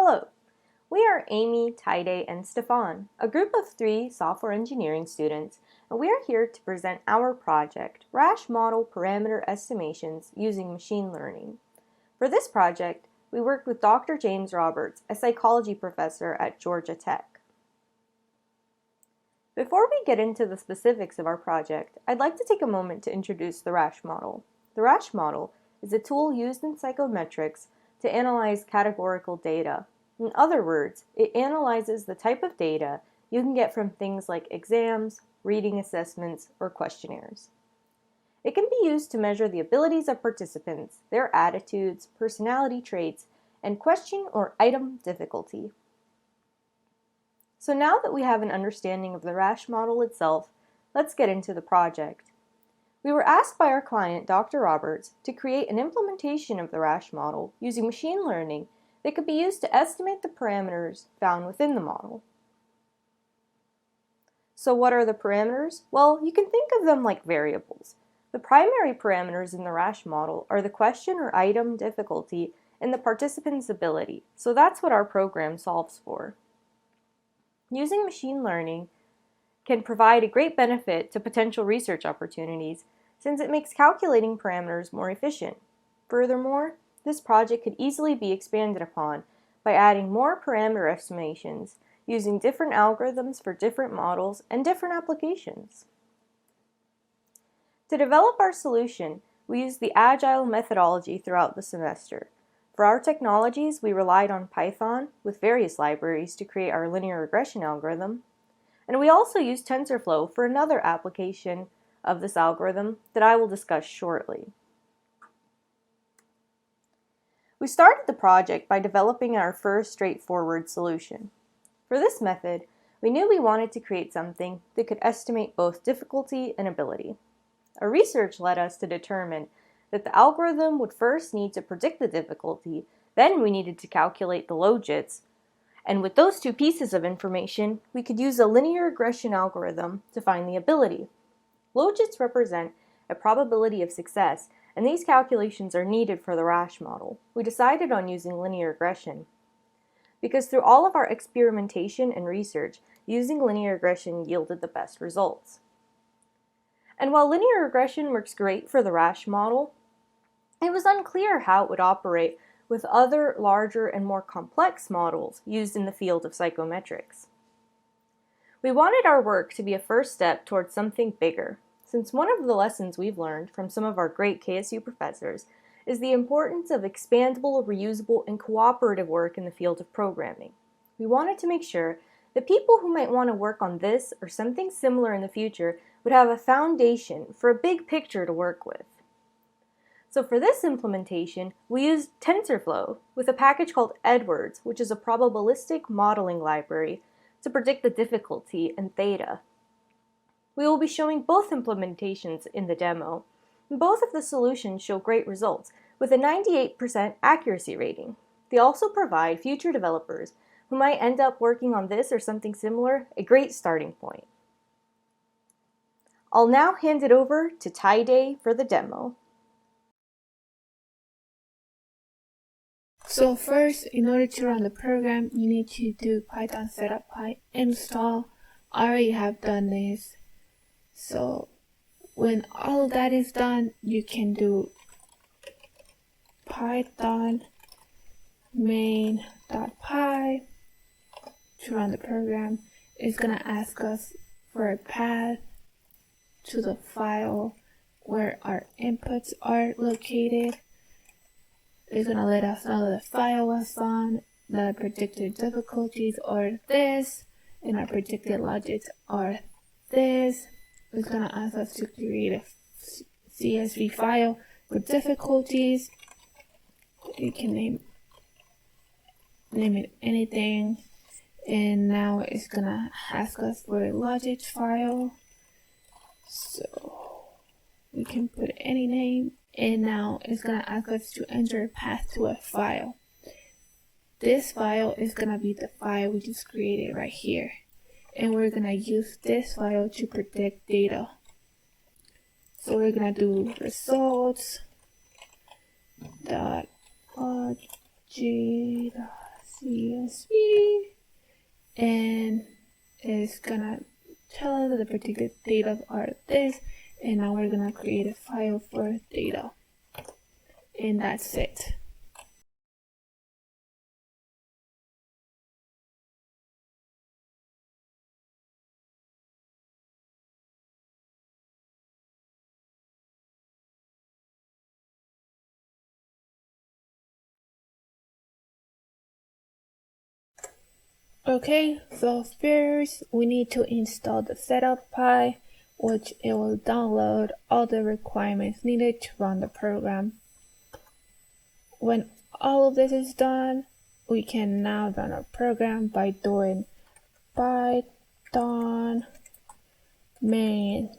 Hello, we are Amy, Taide, and Stefan, a group of 3 software engineering students, and we are here to present our project, Rasch Model Parameter Estimations using Machine Learning. For this project, we worked with Dr. James Roberts, a psychology professor at Georgia Tech. Before we get into the specifics of our project, I'd like to take a moment to introduce the Rasch model. The Rasch model is a tool used in psychometrics to analyze categorical data. In other words, it analyzes the type of data you can get from things like exams, reading assessments, or questionnaires. It can be used to measure the abilities of participants, their attitudes, personality traits, and question or item difficulty. So now that we have an understanding of the Rasch model itself, let's get into the project. We were asked by our client, Dr. Roberts, to create an implementation of the Rasch model using machine learning that could be used to estimate the parameters found within the model. So what are the parameters? Well, you can think of them like variables. The primary parameters in the Rasch model are the question or item difficulty and the participant's ability, so that's what our program solves for. Using machine learning can provide a great benefit to potential research opportunities since it makes calculating parameters more efficient. Furthermore, this project could easily be expanded upon by adding more parameter estimations using different algorithms for different models and different applications. To develop our solution, we used the Agile methodology throughout the semester. For our technologies, we relied on Python with various libraries to create our linear regression algorithm, and we also used TensorFlow for another application of this algorithm that I will discuss shortly. We started the project by developing our first straightforward solution. For this method, we knew we wanted to create something that could estimate both difficulty and ability. Our research led us to determine that the algorithm would first need to predict the difficulty, then we needed to calculate the logits, and with those 2 pieces of information, we could use a linear regression algorithm to find the ability. Logits represent a probability of success, and these calculations are needed for the Rasch model. We decided on using linear regression because through all of our experimentation and research, using linear regression yielded the best results. And while linear regression works great for the Rasch model, it was unclear how it would operate with other larger and more complex models used in the field of psychometrics. We wanted our work to be a first step towards something bigger, since one of the lessons we've learned from some of our great KSU professors is the importance of expandable, reusable, and cooperative work in the field of programming. We wanted to make sure that people who might want to work on this or something similar in the future would have a foundation for a big picture to work with. So for this implementation, we used TensorFlow with a package called Edwards, which is a probabilistic modeling library to predict the difficulty and theta. We will be showing both implementations in the demo. Both of the solutions show great results with a 98% accuracy rating. They also provide future developers who might end up working on this or something similar a great starting point. I'll now hand it over to Taide for the demo. So first, in order to run the program, you need to do python setup install. I already have done this. So when all of that is done, you can do python main.py to run the program. It's going to ask us for a path to the file where our inputs are located. It's going to let us know the file was on, the predicted difficulties are this, and our predicted logits are this. It's going to ask us to create a CSV file for difficulties. You can name it anything. And now it's going to ask us for a logits file. So we can put any name. And now it's going to ask us to enter a path to a file. This file is going to be the file we just created right here. And we're going to use this file to predict data. So we're going to do results.log.g CSV, and it's gonna tell us the particular data are this, and now we're gonna create a file for data, and that's it. Okay, so first we need to install the setup file, which it will download all the requirements needed to run the program. When all of this is done, we can now run our program by doing python main.py.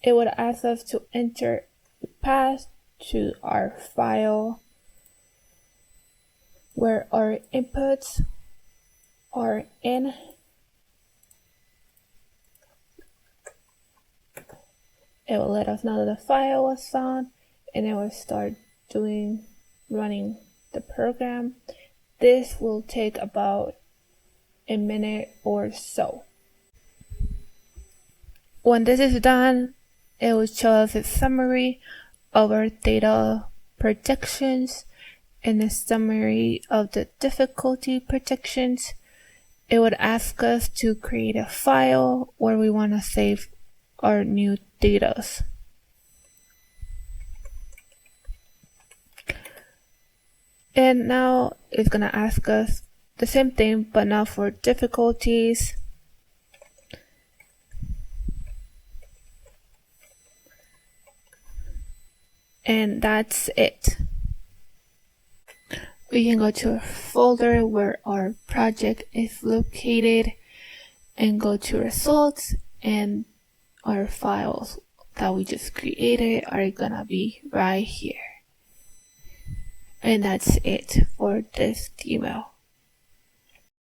It would ask us to enter the path to our file where our inputs are in. It will let us know that the file was found, and it will start running the program. This will take about a minute or so. When this is done, it will show us a summary of our data projections and a summary of the difficulty projections. It would ask us to create a file where we want to save our new data. And now it's going to ask us the same thing, but now for difficulties. And that's it. We can go to a folder where our project is located and go to results, and our files that we just created are gonna be right here. And that's it for this demo.